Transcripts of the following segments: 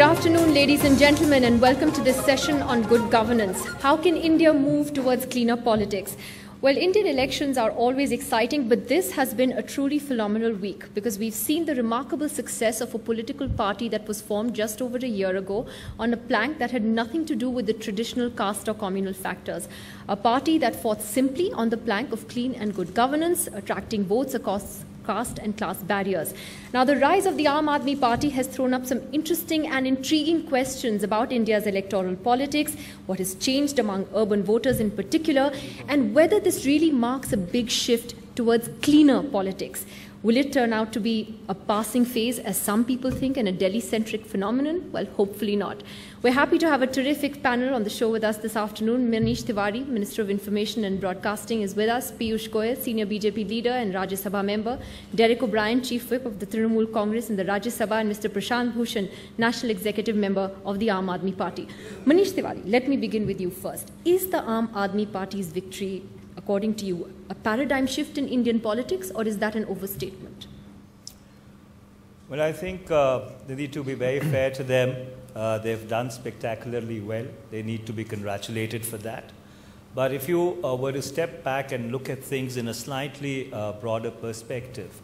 afternoon, ladies and gentlemen, and welcome to this session on good governance. How can India move towards cleaner politics? Well, Indian elections are always exciting, but this has been a truly phenomenal week because we've seen the remarkable success of a political party that was formed just over a year ago on a plank that had nothing to do with the traditional caste or communal factors. A party that fought simply on the plank of clean and good governance, attracting votes across caste and class barriers. Now, the rise of the Aam Aadmi Party has thrown up some interesting and intriguing questions about India's electoral politics, what has changed among urban voters in particular, and whether this really marks a big shift towards cleaner politics. Will it turn out to be a passing phase, as some people think, and a Delhi-centric phenomenon? Well, hopefully not. We're happy to have a terrific panel on the show with us this afternoon. Manish Tewari, Minister of Information and Broadcasting, is with us. Piyush Goyal, Senior BJP Leader and Rajya Sabha Member. Derek O'Brien, Chief Whip of the Trinamool Congress in the Rajya Sabha. And Mr. Prashant Bhushan, National Executive Member of the Aam Aadmi Party. Manish Tewari, let me begin with you first. Is the Aam Aadmi Party's victory, according to you, a paradigm shift in Indian politics, or is that an overstatement? Well, I think, Nidhi, to be very fair to them, they've done spectacularly well. They need to be congratulated for that. But if you were to step back and look at things in a slightly broader perspective,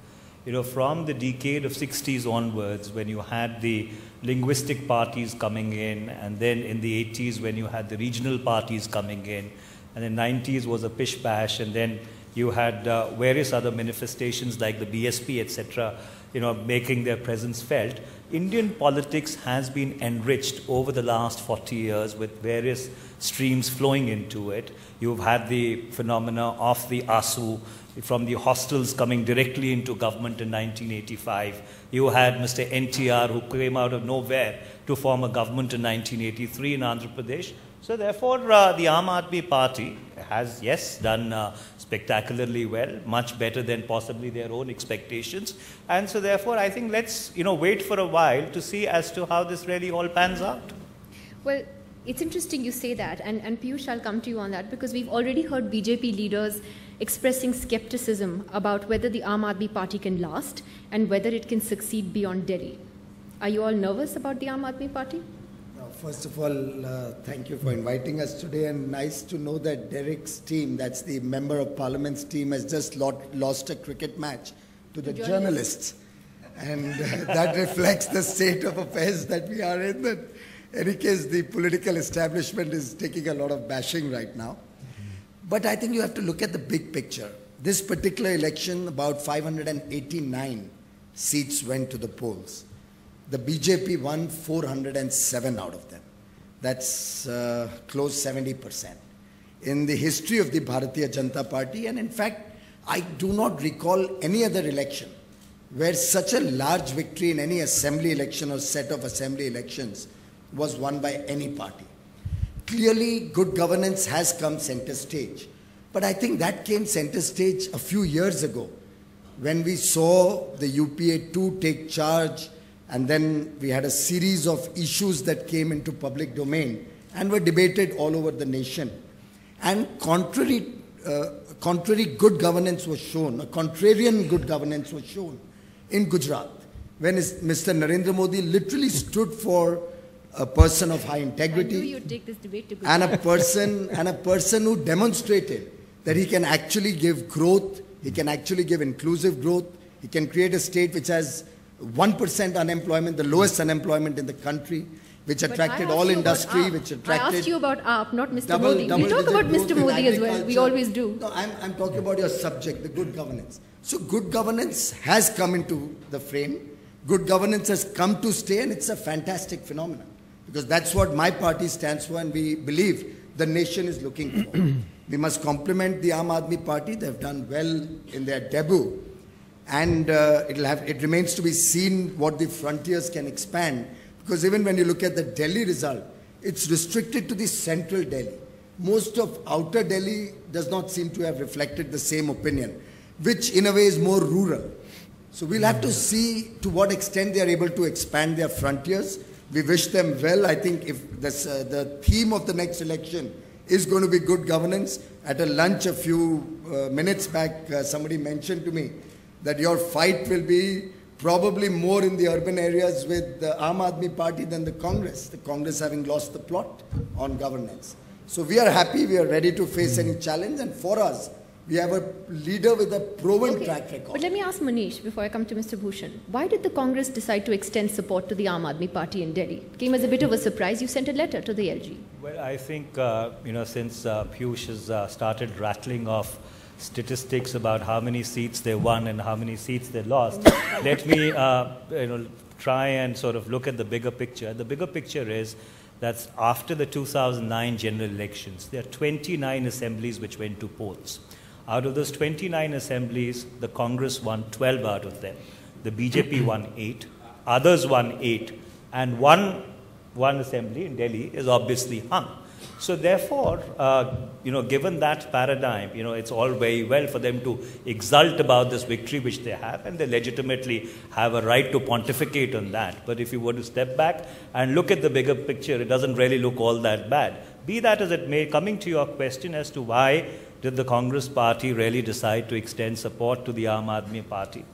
you know, from the decade of 60s onwards, when you had the linguistic parties coming in, and then in the 80s when you had the regional parties coming in, and in the 90s was a pish-bash, and then you had various other manifestations like the BSP, etc., you know, making their presence felt. Indian politics has been enriched over the last 40 years with various streams flowing into it. You've had the phenomena of the ASU, from the hostels coming directly into government in 1985. You had Mr. NTR, who came out of nowhere to form a government in 1983 in Andhra Pradesh. So therefore, the Aam Aadmi Party has, yes, done spectacularly well, much better than possibly their own expectations. And so therefore, I think let's, you know, wait for a while to see as to how this really all pans out. Well, it's interesting you say that, and Piyush, I'll come to you on that, because we've already heard BJP leaders expressing skepticism about whether the Aam Aadmi Party can last and whether it can succeed beyond Delhi. Are you all nervous about the Aam Aadmi Party? First of all, thank you for inviting us today, and nice to know that Derek's team, that's the Member of Parliament's team, has just lost a cricket match to the journalists. And that reflects the state of affairs that we are in. That, in any case, the political establishment is taking a lot of bashing right now. But I think you have to look at the big picture. This particular election, about 589 seats went to the polls. The BJP won 407 out of them. That's close 70%. In the history of the Bharatiya Janata Party, and in fact, I do not recall any other election where such a large victory in any assembly election or set of assembly elections was won by any party. Clearly, good governance has come center stage. But I think that came center stage a few years ago when we saw the UPA 2 take charge. And then we had a series of issues that came into public domain and were debated all over the nation. And contrary good governance was shown, a contrarian good governance was shown in Gujarat, when Mr. Narendra Modi literally stood for a person of high integrity. I knew you'd take this debate to Gujarat. and a person who demonstrated that he can actually give growth, he can actually give inclusive growth, he can create a state which has 1% unemployment, the lowest unemployment in the country, which attracted all industry, which attracted... I asked you about AAP, not Mr. Modi. We talk about Mr. Modi as well. We always do. No, I'm talking about your subject, the good governance. So good governance has come into the frame. Good governance has come to stay, and it's a fantastic phenomenon. Because that's what my party stands for, and we believe the nation is looking for. We must compliment the Aam Aadmi Party. They've done well in their debut. And it remains to be seen what the frontiers can expand. Because even when you look at the Delhi result, it's restricted to the central Delhi. Most of outer Delhi does not seem to have reflected the same opinion, which in a way is more rural. So we'll have to see to what extent they are able to expand their frontiers. We wish them well. I think if this, the theme of the next election is going to be good governance. At a lunch a few minutes back, somebody mentioned to me that your fight will be probably more in the urban areas with the Aam Aadmi Party than the Congress having lost the plot on governance. So we are happy, we are ready to face any challenge, and for us, we have a leader with a proven track record. But let me ask Manish, before I come to Mr. Bhushan, why did the Congress decide to extend support to the Aam Aadmi Party in Delhi? It came as a bit of a surprise. You sent a letter to the LG. Well, I think, since Piyush has started rattling off statistics about how many seats they won and how many seats they lost, let me, try and sort of look at the bigger picture. The bigger picture is that after the 2009 general elections, there are 29 assemblies which went to polls. Out of those 29 assemblies, the Congress won 12 out of them. The BJP won 8, others won 8, and one assembly in Delhi is obviously hung. So therefore, given that paradigm, it's all very well for them to exult about this victory which they have, and they legitimately have a right to pontificate on that. But if you were to step back and look at the bigger picture, it doesn't really look all that bad. Be that as it may, coming to your question as to why did the Congress party really decide to extend support to the Aam Aadmi Party?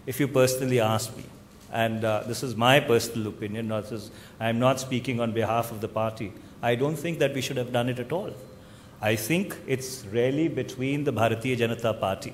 If you personally ask me, and this is my personal opinion, I am not speaking on behalf of the party, I don't think that we should have done it at all. I think it's really between the Bharatiya Janata Party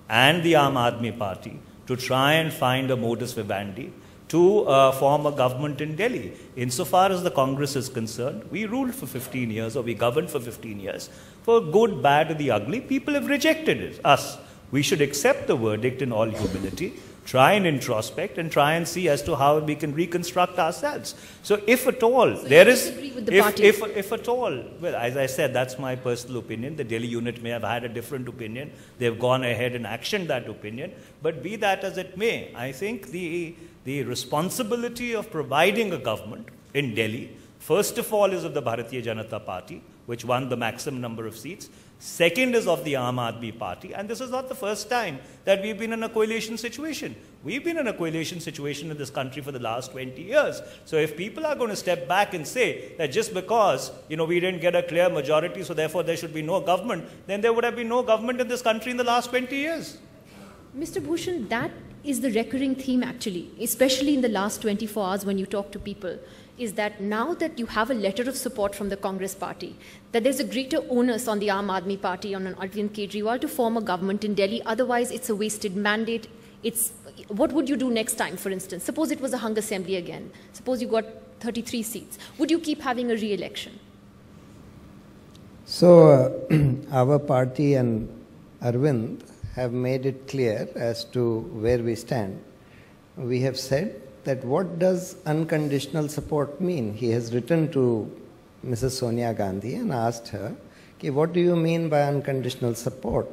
and the Aam Aadmi Party to try and find a modus vivendi to form a government in Delhi. Insofar as the Congress is concerned, we ruled for 15 years, or we governed for 15 years. For good, bad, or the ugly, people have rejected us. We should accept the verdict in all humility, try and introspect, and try and see as to how we can reconstruct ourselves. So if at all, there is, if at all, well, as I said, that's my personal opinion. The Delhi unit may have had a different opinion. They've gone ahead and actioned that opinion. But be that as it may, I think the responsibility of providing a government in Delhi, first of all, is of the Bharatiya Janata Party, which won the maximum number of seats. Second is of the Aam Aadmi Party. And this is not the first time that we've been in a coalition situation. We've been in a coalition situation in this country for the last 20 years. So if people are going to step back and say that just because, we didn't get a clear majority, so therefore there should be no government, then there would have been no government in this country in the last 20 years. Mr. Bhushan, that is the recurring theme actually, especially in the last 24 hours when you talk to people, is that now that you have a letter of support from the Congress party, that there's a greater onus on the Aam Aadmi Party, on Arvind Kejriwal to form a government in Delhi. Otherwise, it's a wasted mandate. What would you do next time, for instance? Suppose it was a hung assembly again. Suppose you got 33 seats. Would you keep having a re-election? So, our party and Arvind have made it clear as to where we stand. We have said that what does unconditional support mean? He has written to Mrs. Sonia Gandhi and asked her, okay, what do you mean by unconditional support?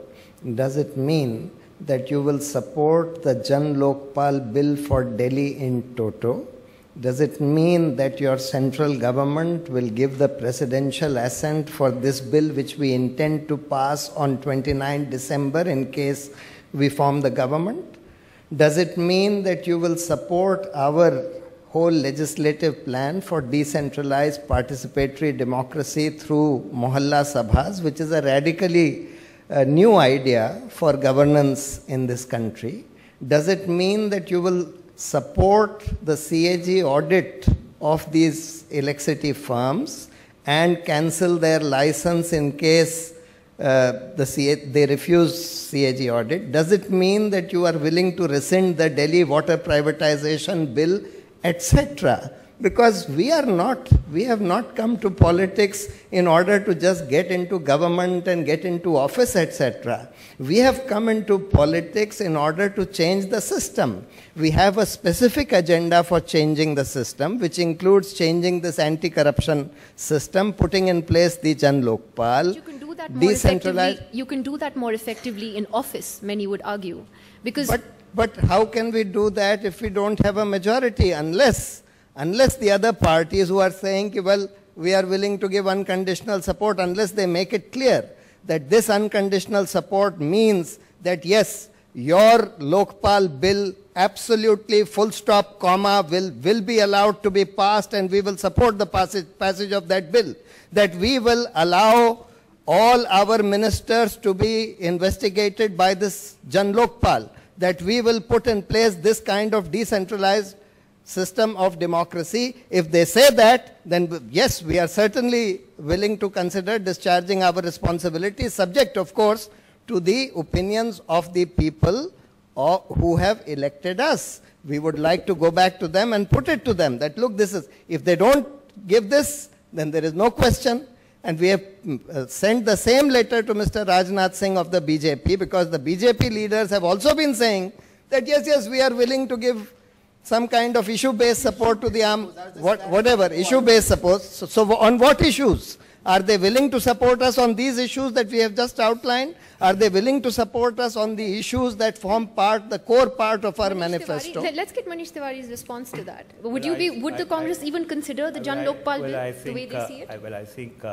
Does it mean that you will support the Jan Lokpal bill for Delhi in toto? Does it mean that your central government will give the presidential assent for this bill which we intend to pass on 29 December in case we form the government? Does it mean that you will support our whole legislative plan for decentralized participatory democracy through Mohalla Sabhas, which is a radically new idea for governance in this country? Does it mean that you will support the CAG audit of these electricity firms and cancel their license in case they refuse CAG audit? Does it mean that you are willing to rescind the Delhi water privatization bill, etc.? Because we have not come to politics in order to just get into government and get into office, etc. We have come into politics in order to change the system. We have a specific agenda for changing the system, which includes changing this anti-corruption system, putting in place the Jan Lokpal, decentralized. You can do that more effectively in office, many would argue. Because but how can we do that if we don't have a majority? Unless the other parties who are saying, well, we are willing to give unconditional support, unless they make it clear that this unconditional support means that, yes, your Lokpal bill absolutely full stop, comma, will be allowed to be passed and we will support the passage of that bill. That we will allow all our ministers to be investigated by this Jan Lokpal. that we will put in place this kind of decentralized system of democracy. If they say that, then yes, we are certainly willing to consider discharging our responsibilities, subject, of course, to the opinions of the people who have elected us. We would like to go back to them and put it to them that, look, this is, if they don't give this, then there is no question. And we have sent the same letter to Mr. Rajnath Singh of the BJP, because the BJP leaders have also been saying that, yes, we are willing to give some kind of issue-based support to the whatever, issue-based support. So on what issues? Are they willing to support us on these issues that we have just outlined? Are they willing to support us on the issues that form the core part of our Manish manifesto? Tewari, let's get Manish Tewari's response to that. Would the Congress even consider the Jan Lokpal bill the way they see it? I think,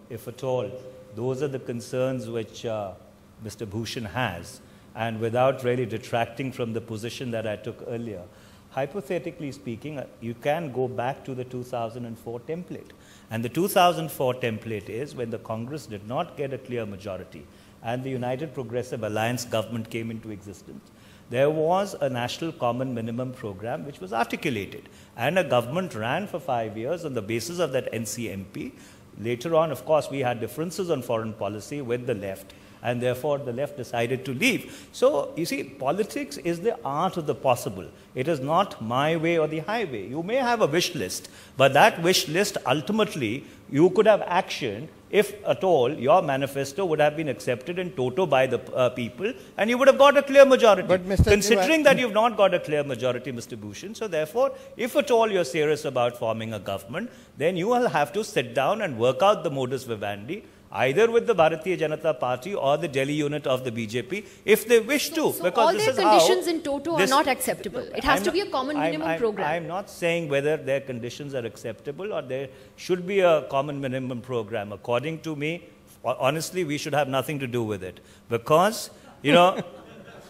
if at all, those are the concerns which Mr. Bhushan has, and without really detracting from the position that I took earlier, hypothetically speaking, you can go back to the 2004 template. And the 2004 template is when the Congress did not get a clear majority and the United Progressive Alliance government came into existence. There was a national common minimum program which was articulated, and a government ran for 5 years on the basis of that NCMP. Later on, of course, we had differences on foreign policy with the left, and therefore the left decided to leave. So, you see, politics is the art of the possible. It is not my way or the highway. You may have a wish list, but that wish list ultimately you could have actioned if at all your manifesto would have been accepted in toto by the people, and you would have got a clear majority. But Mr. Considering that you've not got a clear majority, Mr. Bhushan, so therefore, if at all you're serious about forming a government, then you will have to sit down and work out the modus vivendi, either with the Bharatiya Janata Party or the Delhi unit of the BJP, if they wish to. So all their conditions in toto are not acceptable. It has to be a common minimum program. I'm not saying whether their conditions are acceptable or there should be a common minimum program. According to me, honestly, we should have nothing to do with it. Because, and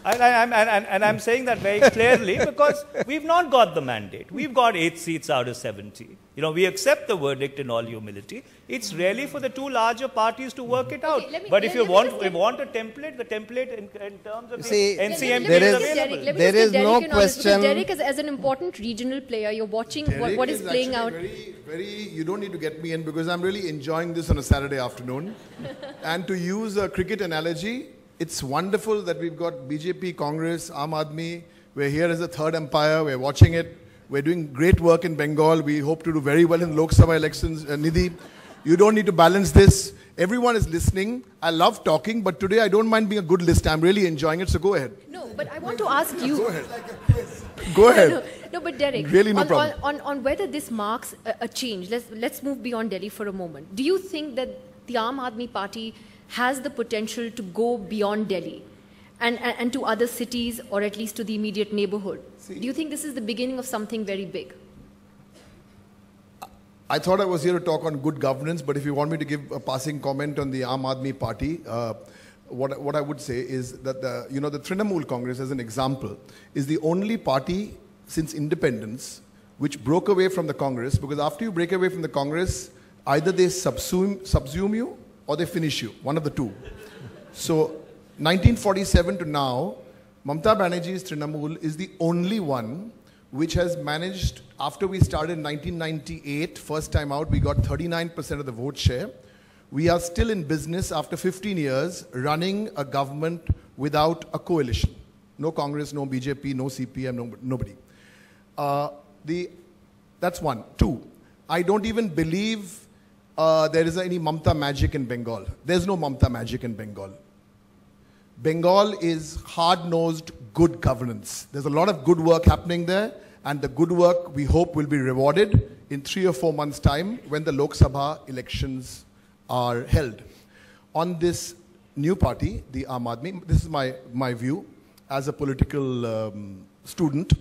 I'm saying that very clearly because we've not got the mandate. We've got 8 seats out of 70. We accept the verdict in all humility. It's really for the two larger parties to work it out. But if you want a template, the template in terms of the NCMP is available. There is no question. Derek, as an important regional player, you're watching what is playing out. You don't need to get me in because I'm really enjoying this on a Saturday afternoon. And to use a cricket analogy, it's wonderful that we've got BJP, Congress, Aam Aadmi. We're here as a third empire. We're watching it. We're doing great work in Bengal. We hope to do very well in Lok Sabha elections. Nidhi, you don't need to balance this. Everyone is listening. I love talking, but today I don't mind being a good listener. I'm really enjoying it, so go ahead. No, but I want to ask you. Go ahead. Go ahead. No, but Derek, really no problem. On whether this marks a change, let's move beyond Delhi for a moment. Do you think that the Aam Aadmi Party has the potential to go beyond Delhi and to other cities, or at least to the immediate neighborhood? Do you think this is the beginning of something very big? I thought I was here to talk on good governance, but if you want me to give a passing comment on the Aam Aadmi Party, what I would say is that the Trinamool Congress, as an example, is the only party since independence which broke away from the Congress, because after you break away from the Congress, either they subsume you or they finish you, one of the two. So 1947 to now, Mamata Banerjee's Trinamool is the only one which has managed, after we started in 1998, first time out, we got 39% of the vote share. We are still in business after 15 years running a government without a coalition. No Congress, no BJP, no CPM, nobody. That's one. Two, I don't even believe there is any Mamata magic in Bengal. There's no Mamata magic in Bengal. Bengal is hard-nosed good governance. There's a lot of good work happening there, and the good work we hope will be rewarded in 3 or 4 months' time when the Lok Sabha elections are held. On this new party, the Aam Aadmi, this is my view as a political student,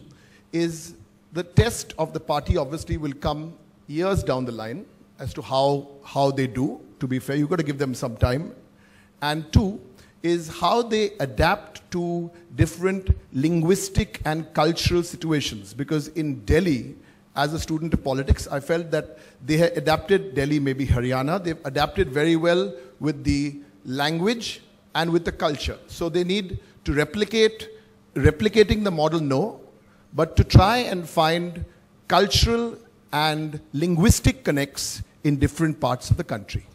is the test of the party obviously will come years down the line as to how they do. To be fair, you've got to give them some time. And two, is how they adapt to different linguistic and cultural situations. Because in Delhi, as a student of politics, I felt that they had adapted, Delhi, maybe Haryana, they've adapted very well with the language and with the culture. So they need to replicate replicating the model, no, but to try and find cultural and linguistic connects in different parts of the country.